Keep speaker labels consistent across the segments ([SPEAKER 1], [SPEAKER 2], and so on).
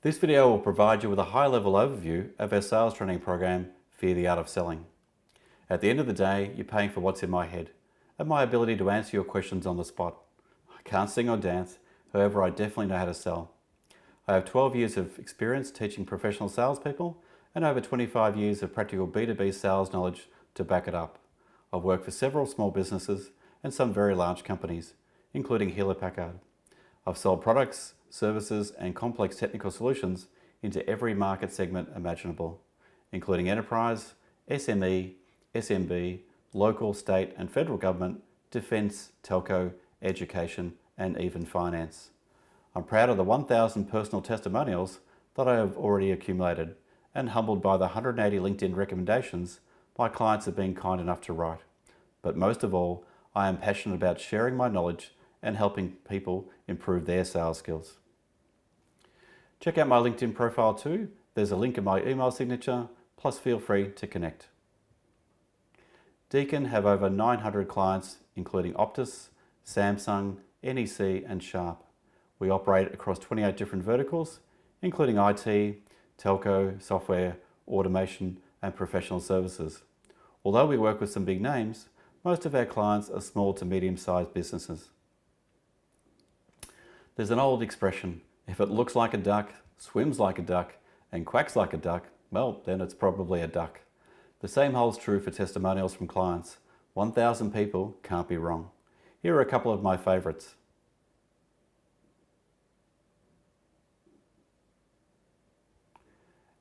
[SPEAKER 1] This video will provide you with a high-level overview of our sales training program, Fear the Art of Selling. At the end of the day, you're paying for what's in my head and my ability to answer your questions on the spot. I can't sing or dance, however I definitely know how to sell. I have 12 years of experience teaching professional salespeople and over 25 years of practical B2B sales knowledge to back it up. I've worked for several small businesses and some very large companies, including Hewlett-Packard. I've sold products, services and complex technical solutions into every market segment imaginable, including enterprise, SME, SMB, local, state and federal government, defence, telco, education and even finance. I'm proud of the 1,000 personal testimonials that I have already accumulated and humbled by the 180 LinkedIn recommendations my clients have been kind enough to write. But most of all, I am passionate about sharing my knowledge and helping people improve their sales skills. Check out my LinkedIn profile too. There's a link in my email signature, plus feel free to connect. Deakin have over 900 clients, including Optus, Samsung, NEC and Sharp. We operate across 28 different verticals, including IT, telco, software, automation and professional services. Although we work with some big names, most of our clients are small to medium-sized businesses. There's an old expression, if it looks like a duck, swims like a duck, and quacks like a duck, well, then it's probably a duck. The same holds true for testimonials from clients. 1,000 people can't be wrong. Here are a couple of my favourites.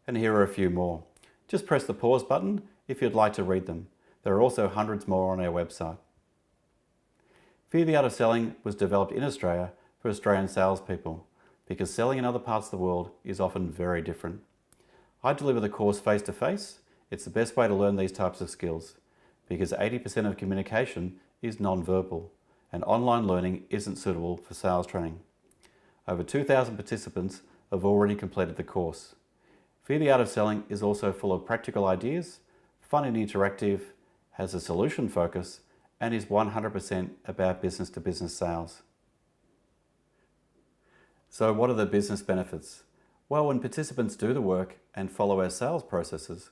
[SPEAKER 1] And here are a few more. Just press the pause button if you'd like to read them. There are also hundreds more on our website. Fear the Art of Selling was developed in Australia for Australian salespeople because selling in other parts of the world is often very different. I deliver the course face-to-face. It's the best way to learn these types of skills because 80% of communication is non-verbal and online learning isn't suitable for sales training. Over 2,000 participants have already completed the course. Fear the Art of Selling is also full of practical ideas, fun and interactive, has a solution focus, and is 100% about business-to-business sales. So what are the business benefits? Well, when participants do the work and follow our sales processes,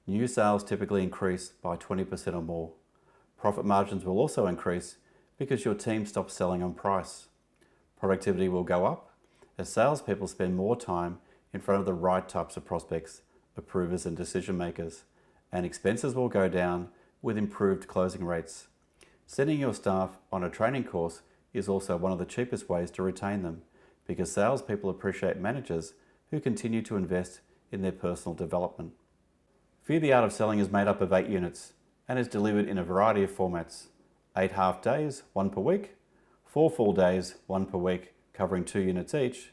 [SPEAKER 1] new sales typically increase by 20% or more. Profit margins will also increase because your team stops selling on price. Productivity will go up as salespeople spend more time in front of the right types of prospects, approvers and decision makers, and expenses will go down with improved closing rates. Sending your staff on a training course is also one of the cheapest ways to retain them because salespeople appreciate managers who continue to invest in their personal development. Fear the Art of Selling is made up of 8 units and is delivered in a variety of formats. 8 half days, 1 per week, 4 full days, 1 per week, covering 2 units each,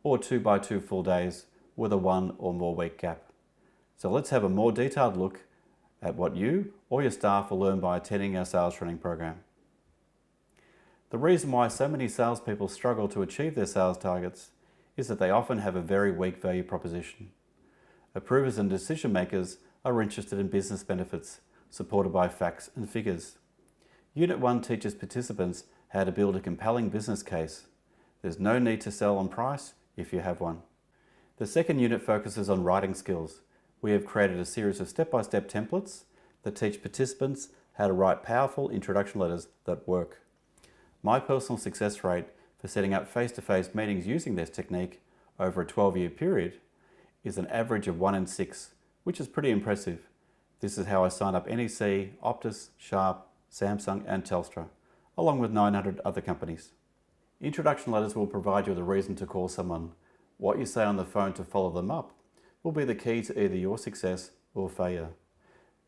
[SPEAKER 1] or 2 by 2 full days with a 1 or more week gap. So let's have a more detailed look at what you or your staff will learn by attending our sales training program. The reason why so many salespeople struggle to achieve their sales targets is that they often have a very weak value proposition. Approvers and decision makers are interested in business benefits, supported by facts and figures. Unit 1 teaches participants how to build a compelling business case. There's no need to sell on price if you have one. The second unit focuses on writing skills. We have created a series of step-by-step templates that teach participants how to write powerful introduction letters that work. My personal success rate for setting up face-to-face meetings using this technique over a 12-year period is an average of 1 in 6, which is pretty impressive. This is how I signed up NEC, Optus, Sharp, Samsung and Telstra, along with 900 other companies. Introduction letters will provide you with a reason to call someone. What you say on the phone to follow them up will be the key to either your success or failure.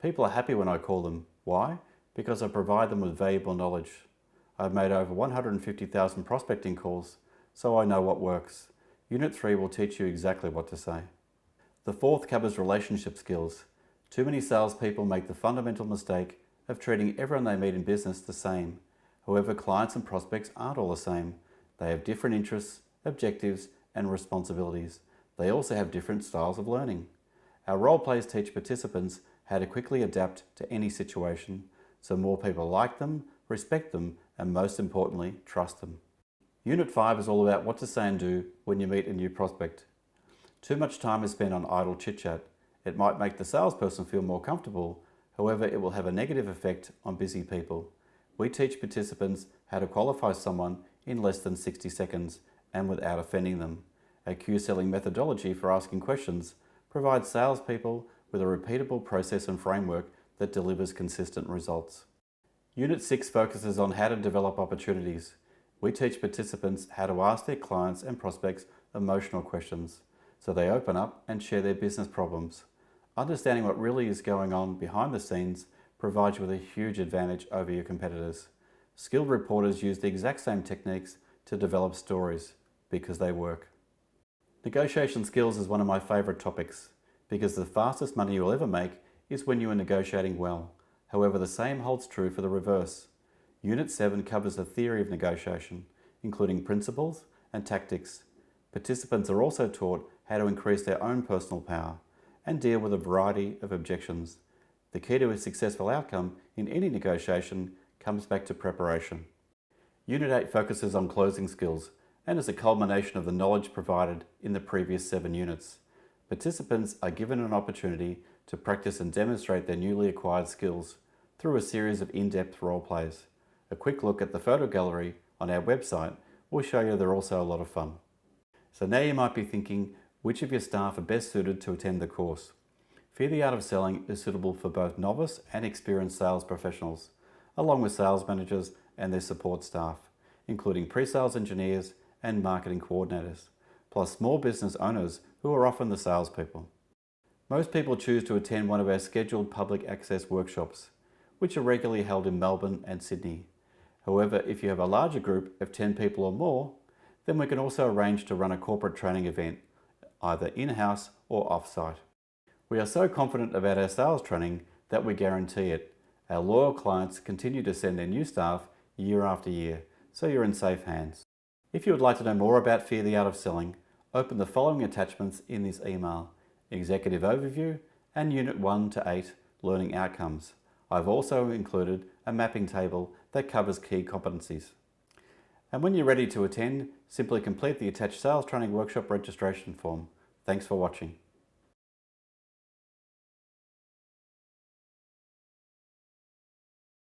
[SPEAKER 1] People are happy when I call them. Why? Because I provide them with valuable knowledge. I've made over 150,000 prospecting calls, so I know what works. Unit 3 will teach you exactly what to say. The fourth covers relationship skills. Too many salespeople make the fundamental mistake of treating everyone they meet in business the same. However, clients and prospects aren't all the same. They have different interests, objectives, and responsibilities. They also have different styles of learning. Our role plays teach participants how to quickly adapt to any situation, so more people like them, respect them, and most importantly, trust them. Unit 5 is all about what to say and do when you meet a new prospect. Too much time is spent on idle chit-chat. It might make the salesperson feel more comfortable, however, it will have a negative effect on busy people. We teach participants how to qualify someone in less than 60 seconds and without offending them. A Q-selling methodology for asking questions provides salespeople with a repeatable process and framework that delivers consistent results. Unit 6 focuses on how to develop opportunities. We teach participants how to ask their clients and prospects emotional questions, so they open up and share their business problems. Understanding what really is going on behind the scenes provides you with a huge advantage over your competitors. Skilled reporters use the exact same techniques to develop stories because they work. Negotiation skills is one of my favourite topics because the fastest money you'll ever make is when you are negotiating well. However, the same holds true for the reverse. Unit 7 covers the theory of negotiation, including principles and tactics. Participants are also taught how to increase their own personal power and deal with a variety of objections. The key to a successful outcome in any negotiation comes back to preparation. Unit 8 focuses on closing skills and is a culmination of the knowledge provided in the previous 7 units. Participants are given an opportunity to practice and demonstrate their newly acquired skills through a series of in-depth role plays. A quick look at the photo gallery on our website will show you they're also a lot of fun. So now you might be thinking, which of your staff are best suited to attend the course? Fear the Art of Selling is suitable for both novice and experienced sales professionals, along with sales managers and their support staff, including pre-sales engineers and marketing coordinators, plus small business owners who are often the salespeople. Most people choose to attend one of our scheduled public access workshops, which are regularly held in Melbourne and Sydney. However, if you have a larger group of 10 people or more, then we can also arrange to run a corporate training event, either in-house or off-site. We are so confident about our sales training that we guarantee it. Our loyal clients continue to send their new staff year after year, so you're in safe hands. If you would like to know more about Fear the Art of Selling, open the following attachments in this email: Executive Overview and Unit 1 to 8 Learning Outcomes. I've also included a mapping table that covers key competencies. And when you're ready to attend, simply complete the attached sales training workshop registration form. Thanks for watching.